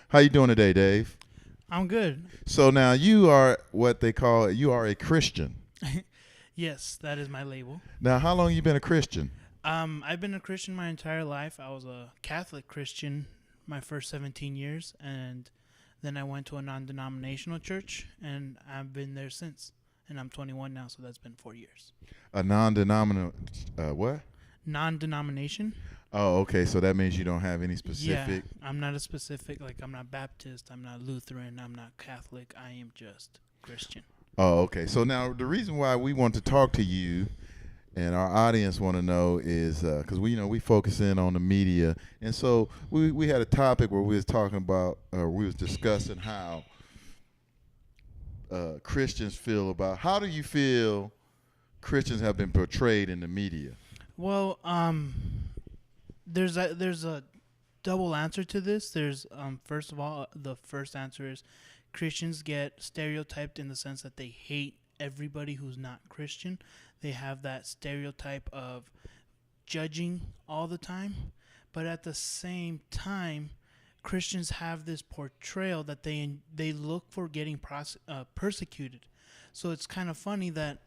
How you doing today, Dave? I'm good. So now you are what they call you are a Christian. Yes, that is my label. Now, how long you been a Christian? I've been a Christian my entire life. I was a Catholic Christian my first 17 years, and then I went to a non-denominational church, and I've been there since. And I'm 21 now, so that's been 4 years. A non-denominational what? Non-denomination? Oh, okay. So that means you don't have any Yeah, specific. I'm not a specific, like I'm not Baptist, I'm not Lutheran, I'm not Catholic. I am just Christian. Oh, okay. So now the reason why we want to talk to you and our audience want to know is because we focus in on the media, and so we had a topic where we was talking about we was discussing how Christians feel about how do you feel Christians have been portrayed in the media. Well, there's a double answer to this. There's first of all, the first answer is Christians get stereotyped in the sense that they hate everybody who's not Christian. They have that stereotype of judging all the time, but at the same time, Christians have this portrayal that they look for getting persecuted. So it's kind of funny that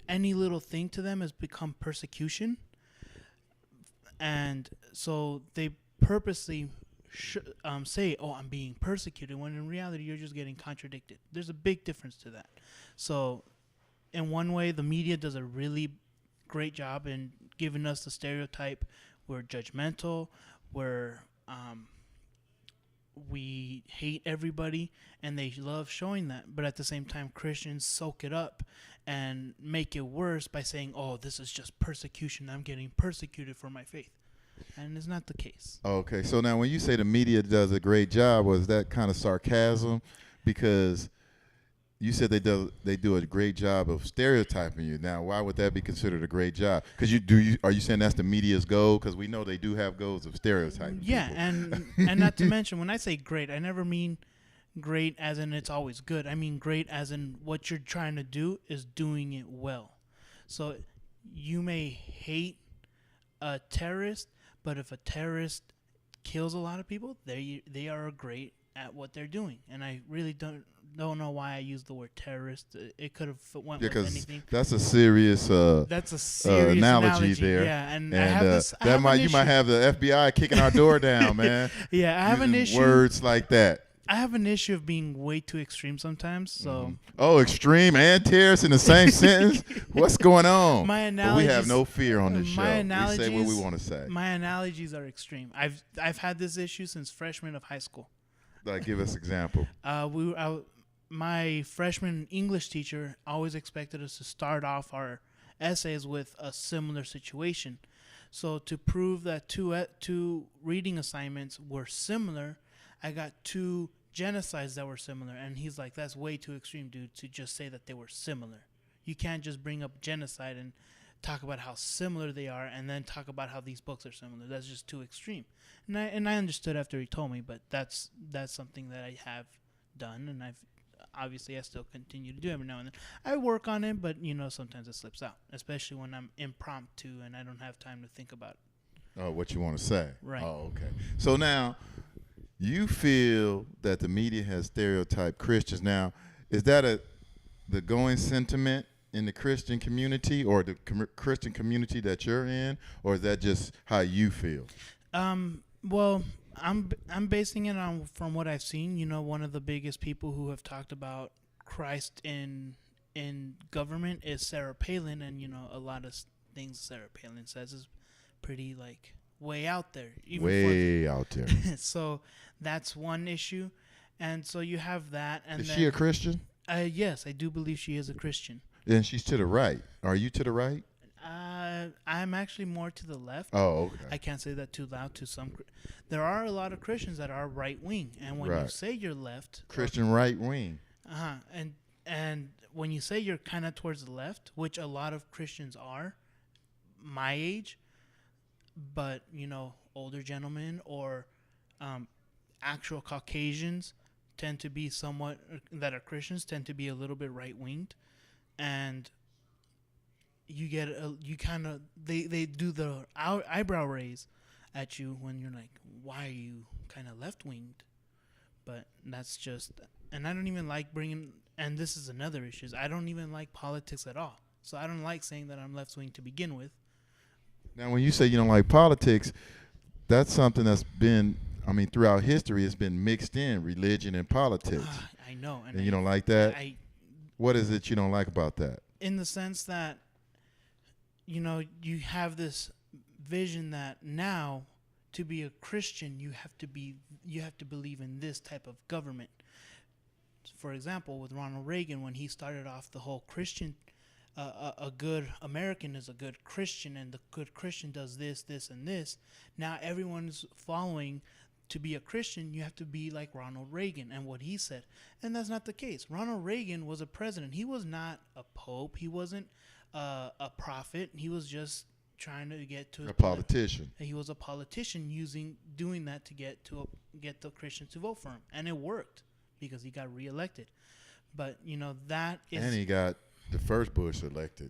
any little thing to them has become persecution, and so they purposely say, "Oh, I'm being persecuted," when in reality you're just getting contradicted. There's a big difference to that. So, in one way, the media does a really great job in giving us the stereotype. We're judgmental. We hate everybody, and they love showing that. But at the same time, Christians soak it up and make it worse by saying, "Oh, this is just persecution. I'm getting persecuted for my faith." And it's not the case. Okay, so now when you say the media does a great job, was that kind of sarcasm? Because you said they do a great job of stereotyping you. Now, why would that be considered a great job? Because are you saying that's the media's goal? Because we know they do have goals of stereotyping. Yeah, people. and not to mention, when I say great, I never mean great as in it's always good. I mean great as in what you're trying to do is doing it well. So you may hate a terrorist, but if a terrorist kills a lot of people, they are great at what they're doing. And I really don't know why I used the word terrorist. It could have went with anything. That's a serious That's a serious analogy there. Yeah, and And I have this. you might have the FBI kicking our door down, man. Yeah, I have an issue. Words like that. I have an issue of being way too extreme sometimes. So Oh, extreme and terrorist in the same sentence? What's going on? my But analogies. we have no fear on this show. My We analogies. say what we want to say. My analogies are extreme. I've had this issue since freshman of high school. Like, give us example. My freshman English teacher always expected us to start off our essays with a similar situation. So to prove that two reading assignments were similar, I got two genocides that were similar, and he's like, "That's way too extreme, dude, to just say that they were similar. You can't just bring up genocide and talk about how similar they are and then talk about how these books are similar. That's just too extreme." And I understood after he told me, but that's something that I have done, and I still continue to do every now and then. I work on it, but sometimes it slips out, especially when I'm impromptu and I don't have time to think about it. What you want to say. Right. Oh, okay. So now, you feel that the media has stereotyped Christians. Now, is that the going sentiment in the Christian community or the Christian community that you're in, or is that just how you feel? Well, I'm basing it on from what I've seen. One of the biggest people who have talked about Christ in government is Sarah Palin, and a lot of things Sarah Palin says is pretty like way out there. Way out there. So that's one issue, and so you have that. And is she a Christian? Yes, I do believe she is a Christian. And she's to the right. Are you to the right? I'm actually more to the left. Oh, okay. I can't say that too loud to some. There are a lot of Christians that are right wing, and when you say you're left, Christian right wing. And when you say you're kind of towards the left, which a lot of Christians are, my age, but older gentlemen or actual Caucasians tend to be somewhat that are Christians tend to be a little bit right winged, and you get they do the eyebrow raise at you when you're like, why are you kind of left winged? But that's just, and I don't even like bringing, and this is another issue, is I don't even like politics at all. So I don't like saying that I'm left wing to begin with. Now, when you say you don't like politics, that's something that's been, I mean, throughout history, it's been mixed in religion and politics. I know. And you don't like that? I, What is it you don't like about that? in the sense that, you know, you have this vision that now to be a Christian, you have to believe in this type of government. For example, with Ronald Reagan, when he started off the whole Christian, a good American is a good Christian, and the good Christian does this, this, and this. Now everyone's following. To be a Christian, you have to be like Ronald Reagan and what he said. And that's not the case. Ronald Reagan was a president. He was not a pope. He wasn't a prophet. He was just trying to get to a politician. He was a politician doing that to get the Christians to vote for him. And it worked because he got reelected. But, you know, that is... And he got the first Bush elected.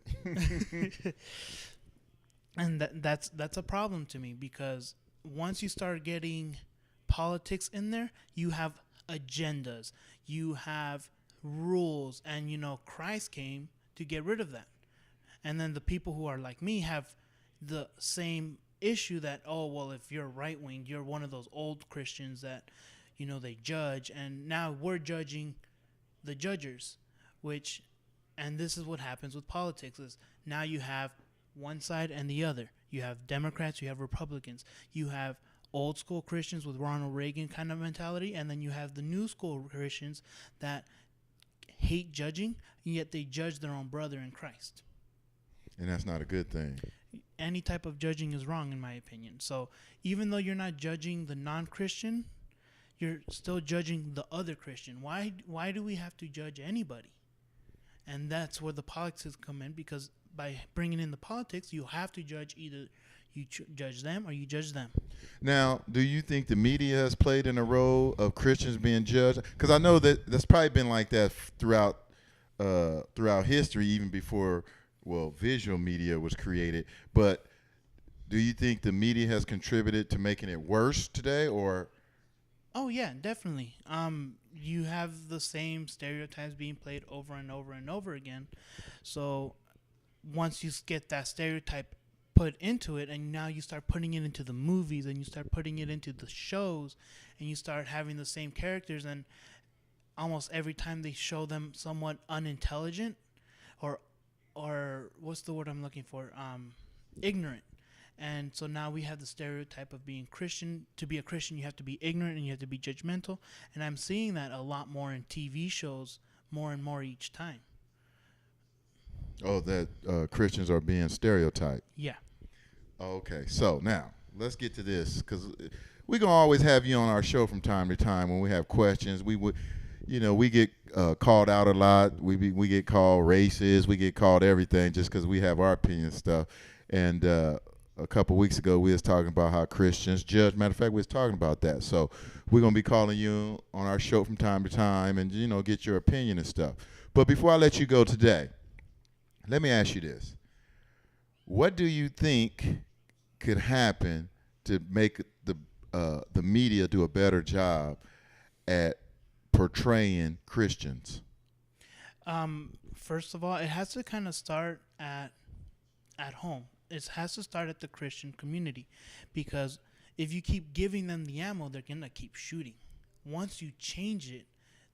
And that's a problem to me, because once you start getting politics in there, you have agendas, you have rules, and you know Christ came to get rid of that. And then the people who are like me have the same issue that, oh well, if you're right wing, you're one of those old Christians that, you know, they judge, and now we're judging the judgers, and this is what happens with politics, is now you have one side and the other. You have Democrats, you have Republicans, you have old school Christians with Ronald Reagan kind of mentality, and then you have the new school Christians that hate judging, yet they judge their own brother in Christ. And that's not a good thing. Any type of judging is wrong, in my opinion. So even though you're not judging the non-Christian, you're still judging the other Christian. Why do we have to judge anybody? And that's where the politics come in, because by bringing in the politics, you have to judge either you judge them or you judge them. Now, do you think the media has played in a role of Christians being judged? Because I know that that's probably been like that throughout history, even before, visual media was created. But do you think the media has contributed to making it worse today, or? Oh yeah, definitely. You have the same stereotypes being played over and over and over again. So once you get that stereotype put into it, and now you start putting it into the movies, and you start putting it into the shows, and you start having the same characters, and almost every time they show them somewhat unintelligent, or what's the word I'm looking for? Ignorant. And so now we have the stereotype of being Christian. To be a Christian, you have to be ignorant and you have to be judgmental. And I'm seeing that a lot more in TV shows, more and more each time. Oh, that Christians are being stereotyped. Yeah. Okay, so now let's get to this, because we're gonna always have you on our show from time to time when we have questions. We would, we get called out a lot. We get called racist. We get called everything just because we have our opinion and stuff. And a couple weeks ago, we was talking about how Christians judge. Matter of fact, we was talking about that. So we're gonna be calling you on our show from time to time, and get your opinion and stuff. But before I let you go today, let me ask you this. What do you think could happen to make the media do a better job at portraying Christians? First of all, it has to kind of start at home. It has to start at the Christian community, because if you keep giving them the ammo, they're going to keep shooting. Once you change it,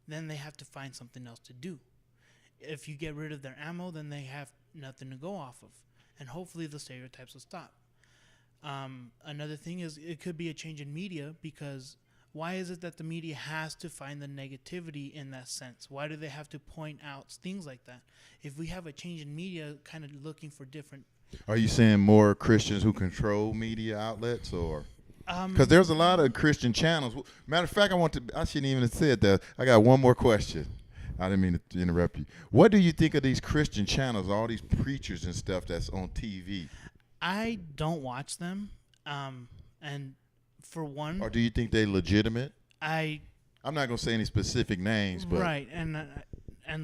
then they have to find something else to do. If you get rid of their ammo, then they have nothing to go off of. And hopefully the stereotypes will stop. Another thing is it could be a change in media, because why is it that the media has to find the negativity in that sense? Why do they have to point out things like that? If we have a change in media, kind of looking for different... Are you saying more Christians who control media outlets, or... Because there's a lot of Christian channels. Matter of fact, I shouldn't even have said that. I got one more question. I didn't mean to interrupt you. What do you think of these Christian channels, all these preachers and stuff that's on TV? I don't watch them. And for one... Or do you think they legitimate? I'm not going to say any specific names, but... Right, and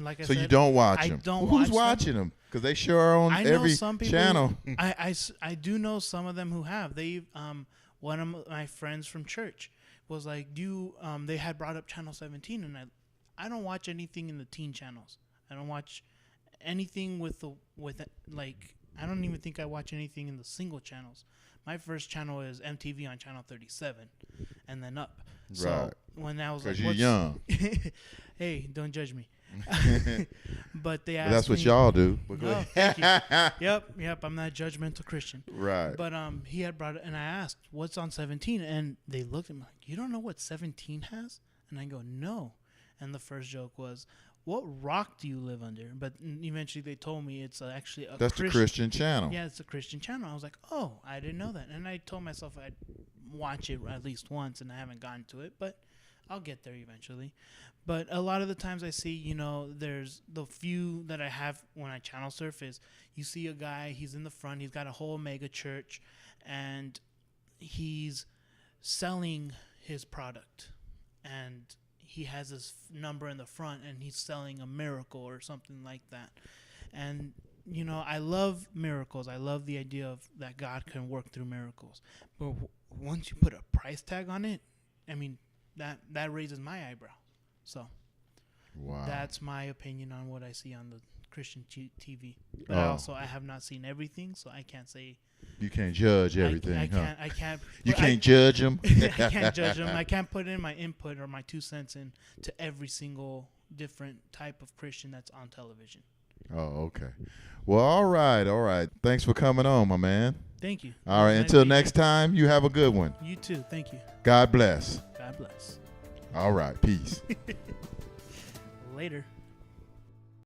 like I said... So you don't watch them? I don't Who's watch watching them? Because they sure are on every channel. I do know some of them who have. One of my friends from church, was like, "Do you, they had brought up Channel 17, and I don't watch anything in the teen channels. I don't watch anything with like, I don't even think I watch anything in the single channels. My first channel is MTV on channel 37, and then up. So Right. when I was like, Because you're what's young. hey, don't judge me. But they But asked that's what me, y'all do. But go No, ahead. thank you. Yep. I'm not a judgmental Christian. Right. But he had brought it, and I asked, "What's on 17?" And they looked at me like, "You don't know what 17 has?" And I go, "No." And the first joke was, "What rock do you live under?" But eventually they told me it's actually a That's the Christian channel. Yeah, it's a Christian channel. I was like, "Oh, I didn't know that." And I told myself I'd watch it at least once, and I haven't gotten to it, but I'll get there eventually. But a lot of the times I see, there's the few that I have when I channel surf is you see a guy, he's in the front, he's got a whole mega church, and he's selling his product. And he has his number in the front, and he's selling a miracle or something like that. And, I love miracles. I love the idea of that God can work through miracles. But once you put a price tag on it, I mean, that raises my eyebrow. So Wow. that's my opinion on what I see on the Christian TV. But I have not seen everything, so I can't say. You can't judge everything, I huh? can't. You can't judge them. I can't judge them. I can't put in my input or my 2 cents in to every single different type of Christian that's on television. Oh, okay. Well, all right. Thanks for coming on, my man. Thank you. All right. Until next time, you have a good one. You too. Thank you. God bless. God bless. All right. Peace. Later.